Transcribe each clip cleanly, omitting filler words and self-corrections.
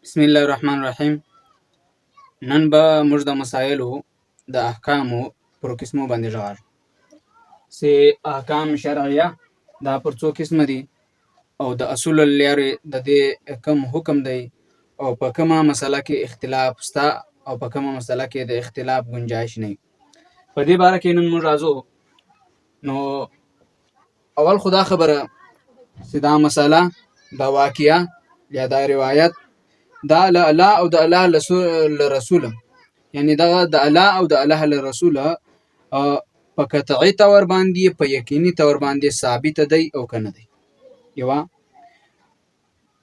بسم الله الرحمن الرحیم. نن به موږ د مسایلو د احکامو پر قسمو باندې ژغار سي احکام شرعیه دا پر څو قسم دي او د اصول لري د دې کوم حکم دی او په کومه مسله کې اختلاف ستا او په کومه مسله کې د اختلاف گنجائش نه په دې باره کې نن موږ راځو. نو اول خدا خبره چې دا مسله دا واقعیا یا دا روایت دا له الله او د الله رسول یعنی دا د الله او د الله رسول په قطعي تور باندې په یقیني تور باندې ثابت دی او کنه دی.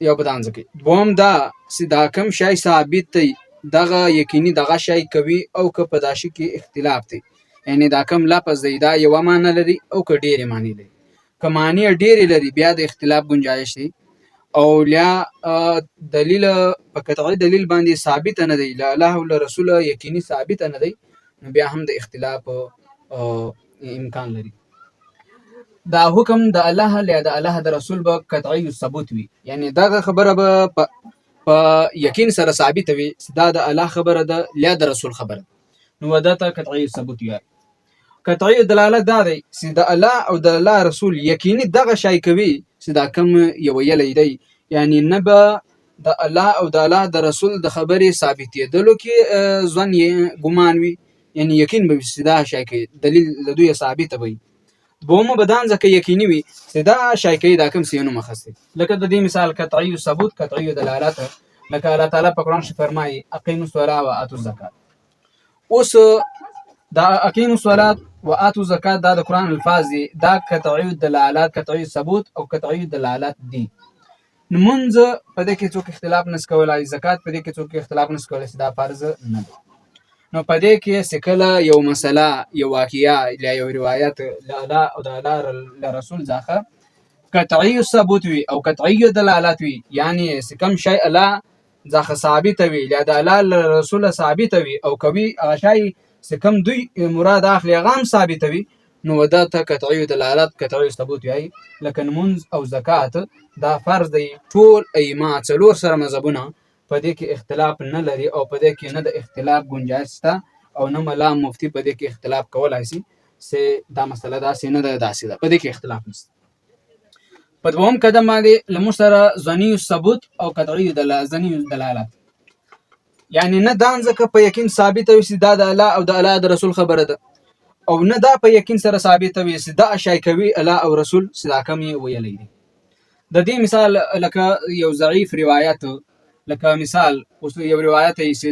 یو بدان ځکه دوم دا چې دا کم شای ثابت دی دغه یقیني دغه شای کوي او که په داشي کې اختلاف دی، یعنی دا کم لفظ دی دا یو معنی لري او که ډېر معنی لري. که معنی ډېر لري بیا د اختلاف گنجائش دی او لا دلیل په قطعي دلیل باندې ثابت نه دی، لا الله او رسول یقیني ثابت نه دی، نو بیا هم د اختلاف امکان لري. دا حکم د الله له د الله د رسول به قطعي ثبوت وي، یعنی دا خبره به په یقین سره ثابت وي دا د الله خبره ده له د رسول خبره، نو ودته قطعي ثبوت وي. قطعي دلالت دا دی چې د الله او د الله رسول یقیني دغه شای کوي چې دا کم یو یلی دی، یعنی نه به د الله او د الله د رسول د خبرې ثابتېدلو کې ځوان ګمان وي، یعنی یقین به چې دا شای کوي دلیل له دوی ثابت وي. دومره بدان ځکه یقیني وي چې دا شای کوي دا کم سینو مخسي، لکه د دې مثال قطعي ثبوت قطعي دلالت، لکه الله تعالی په قرآن کې فرمایي اقیموا الصلاة وآتوا الزکات. اوس دا اقیموا الصلاة وآتوا الزکات دا د قرآن الفاظ دي، دا قطعي دلالات قطعي ثبوت او قطعي دلالات دي. منځ په دې کې څوک اختلاف نس کولای، زکات په دې کې څوک اختلاف نس کولای چې دا فرض نه دی. نو په دې کې سکله یو مسله یو واقعیا یا یو روایت له الله او د الله رسول ځخه قطعي ثبوت وي او قطعي دلالت وي، یعنی کم شی الله ځخه ثابت وي یا د الله رسول ثابت وي او کوي هغه شی کم دوی مراد اخلي غام ثابت وي، نو ودته قطعي دلالت قطعي ثبوت وي. لکه منځ او زکات دا فرض دی. ټول ائمه څلور سره مذهبونه په دې کې اختلاف نه لري او په دې کې نه د اختلاف گنجائش شته او نه ملا مفتی په دې کې اختلاف کولای شي چې دا مسله داسې نه ده داسې ده، په دې کې اختلاف نشته. په دوم قدم باندې لمو سره ظني ثبوت او قطعي دلالت، یعنی نه دان ځکه په یقین ثابت وي چې دا د الله او د الله د رسول خبره ده، او نه دا په یقین سره ثابت وي چې دا شای کوي الله او رسول صدا کم ویلې دي. د دې مثال لکه یو ضعیف روایت، لکه مثال اوس یو روایت یې چې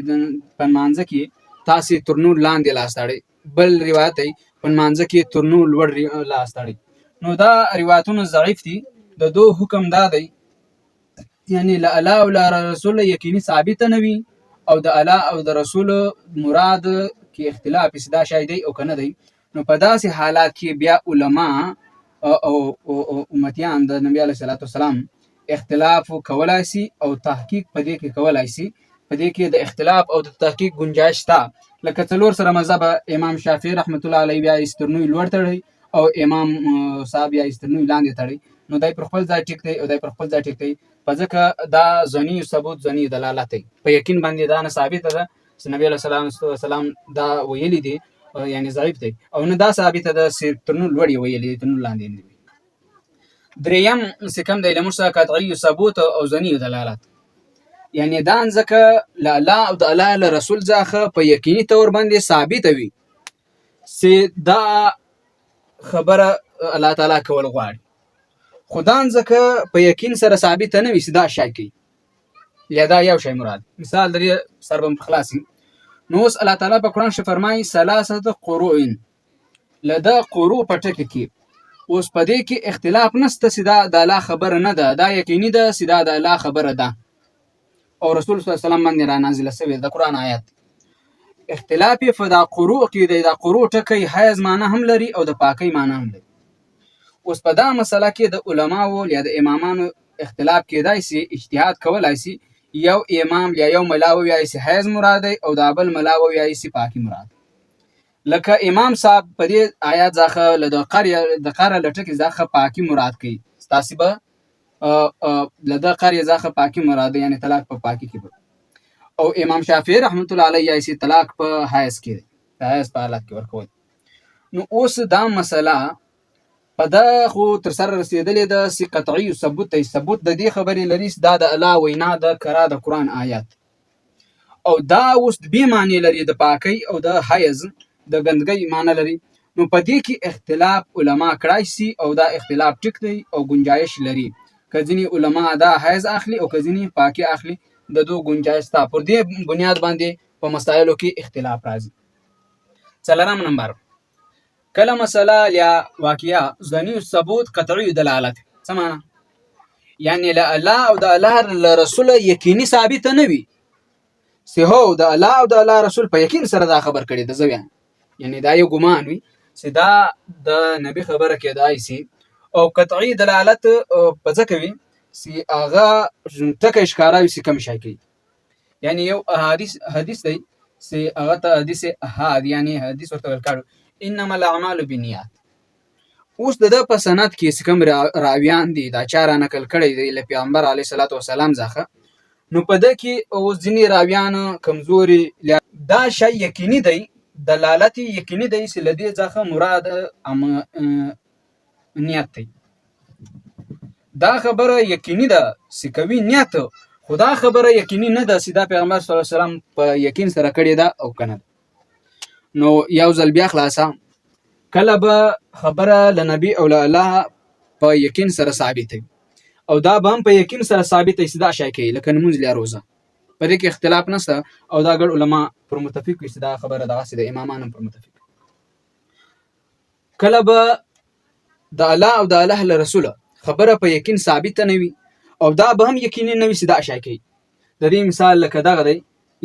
په مانځ کې تاسو ترنور لاندې لاس تاړي، بل روایت یې په مانځ کې ترنور لوړ لاس تاړي، نو دا روایتونه ضعیف دي. د دو حکم دا دی یعنی لا الله او لا رسول یقیني ثابت نه وي او د الله او د رسول مراد کې اختلاف صدا شای دی او کنه دی، نو په داسې حالات کې بیا علما او امتیان د نبی علیه الصلاۃ والسلام اختلاف کولای شي او تحقیق په دې کې کولای شي. په دې کې د اختلاف او د تحقیق گنجائش شته. لکه څلور سره مذهب امام شافعي رحمت الله علیه بیا استرنوی لوړ تړي او امام صاحب یا استرنوی لاندې تړي، نو دای پر خپل ځای ټیک دی او دای پر خپل ځای ټیک دی، په ځکه دا ظني ثبوت ظني دلالت دی، په یقین باندې دا نه ثابت ده چې نبی علیه السلام دا ویلي دي، یعنی ضعیف دی، او نه دا ثابت ده چې ترنو لوړ ویلي دي ترنو لاندې نه. دریم سکم د لمرسه قطعي ثبوت او ظني دلالت، یعنی دا ځکه لا الله او د الله رسول ځخه په یقیني تور باندې ثابت وي چې دا خبره الله تعالی کول غواړي، خدان ځکه په یقین سره ثابت نه وي چې دا شای کوي یا دا یو شی مراد. مثال درې سربم خلاصي، نو اوس الله تعالی په قرآن کې فرمایي ثلاثه قروء، لدا قروء په ټکی کې اوس په دې کې اختلاف نشته چې دا د الله خبره نه ده، دا یقیني ده چې دا د الله خبره ده او رسول صلی الله علیه وسلم باندې را نازله شوی د قرآن آیات. اختلاف په دا قروء کې دی، دا قروء ټکی حیز معنی هم لري او د پاکی معنی هم لري. اوس په دا مسله کې د علماو یا د امامانو اختلاف کېدای شي، اجتهاد کولای شي، یو امام یا یو ملا وایي چې حیز مراد دی او دا بل ملا وایي چې پاکی مراد. لکه امام صاحب په دې آیات ځخه د قره لټکي ځخه پاکی مراد کوي، تاسو به لدا قریه ځخه پاکی مراد یعنی طلاق په پاکی کې او امام شافعي رحمت الله علیه یې طلاق په حیض کې دی، د حیض په حالت کې ورکول. نو اوس دا مسله په دا خو تر سره رسیدلې ده چې قطعي ثبوت دی، ثبوت د دې خبرې لري دا د الله وینا د کرا د قرآن آیات، او دا اوس بې معنی لري د پاکۍ او د حیض د ګندګۍ معنی لري. نو په دې کې اختلاف علما کړای شي او دا اختلاف ټیک دی او گنجایش لري، که ځینې علما دا حیض اخلي او که ځینې پاکي اخلي، د دو گنجایش تا پر دې بنیاد باندې په مسایلو کې اختلاف راځي. څلورم نمبر، کله مسله یا واقعیا ځنی ثبوت قطعی دلالت، څه معنی؟ یعنی له الله او د الله رسول یقیني ثابت نه وي، سه هو د الله او د الله رسول په یقین سره دا خبر کړي د زویان، یعنی دا یو ګمان وي چې دا د نبی خبره کېدای شي، او قطعی دلالت په ځکه وي چې هغه ټکه ښکارا وي چې کوم شي کوي. یعنی یو حدیث دی چې هغه ته حدیث احاد، یعنی حدیث ورته وکړو انما الاعمال بالنیات. اوس د په سند کې کوم راویان دي دا چا را نقل کړي دی له پیغمبر علیه الصلاۃ والسلام ځخه، نو په دې کې او ځینې راویان کمزوري دا شی یقیني دی، دلالت یقیني دی چې لدی ځخه مراد نیت دی. دا خبره یقیني ده چې کوي نیت، خدا خبره یقیني نه ده چې دا پیغمبر صلی الله علیه وسلم په یقین سره کړی ده او کنه. نو یو ځل بیا خلاصه، کله به خبره له نبی او له الله په یقین سره ثابت او دا به هم په یقین سره ثابت چې دا شی کوي، لکه نمونځ یا روزه، په دې کې اختلاف نشته او دا ګڼ علما پر متفق وي چې دا خبره دغه سي د امامانو پر متفق. کله به د الله او د الله رسول خبره په یقین ثابت نه وي او دا به هم یقیني نه وي چې دا شی کوي. د دې مثال لکه دغه دی،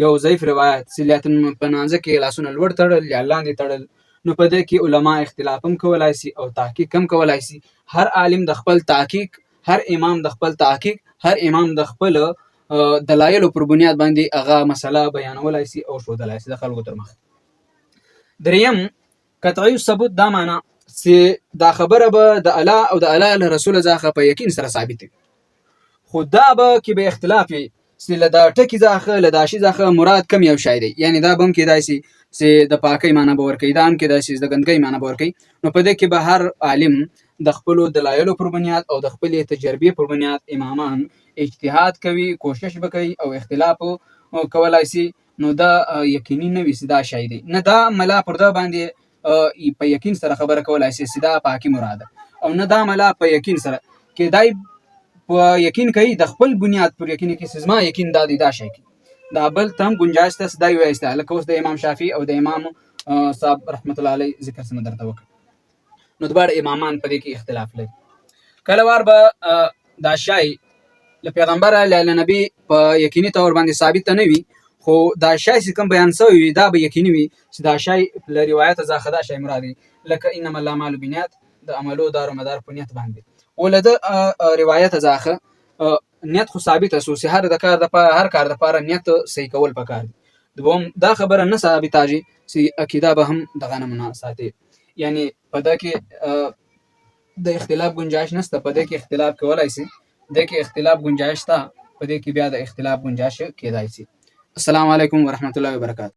یو ضعیف روایت سلیاتن په نانځه کې لاسونه لوړ تړل یا لاندې تړل، نو په دې کې علما اختلاف هم کولای شي او تحقیق هم کولای شي. هر عالم د خپل تحقیق، هر امام د خپل تحقیق، هر امام د خپل دلایل پر بنیاد باندې هغه مسله بیانولای شي او ښودلای شي د خلکو تر مخ. دریم، قطعی ثبوت دا معنی چې دا خبره به د الله او د الله رسول ځخه په یقین سره ثابت وي، خو دا به کې به اختلاف وي چې له دا ټکی ځخه له دا شی ځخه مراد کم یو شی دی. یعنی دا بم کېدای شي چې د پاکۍ معنی به ورکوي، دا هم کېدای شي د ګندګۍ معنی به ورکوي. نو په دې کې به هر عالم د خپلو دلایلو پر بنیاد او د خپلې تجربې پر بنیاد امامان اجتهاد کوي، کوشش وکوي او اختلاف کولای شي. نو دا یقیني نه وي چې دا شی دی، نه دا ملا پر دا باندې په یقین سره خبره کولای شي چې دا پاکي مراد، او نه دا ملا په یقین سره کېدای په یقین کوي د خپل بنیاد پر یقین کې چې ما یقین دا دی دا شی کوي. دا بل تم گنجائش ته دا یو ایسته، لکه اوس د امام شافعي او د امام صاحب رحمت الله علیه ذکر سم درته وکړ. نو دوار امامان په دې کې اختلاف لري. کله وار به دا شی له پیغمبر علیه نبی په یقیني تور باندې ثابت نه وي، خو دا شی چې کوم بیان شوی وي دا به یقیني وي چې دا شی له روایت ځخه دا شی مراد دی، لکه انما الاعمال بالنیات، د عملو دار مدار په نیت باندې، ولده روایت ځخه نیت خو ثابت اسو چې هر کار د پاره نیت صحیح کول پکار دي. دوم دا خبره نه ثابتاږي چې عقیده به هم دغه نه ساتي، یعنی په دا کې د اختلاف گنجائش نشته، په دې کې اختلاف کولای شي، د کې اختلاف گنجائش تا، په دې کې بیا د اختلاف گنجائش کېدای شي. السلام علیکم ورحمت الله وبرکاته.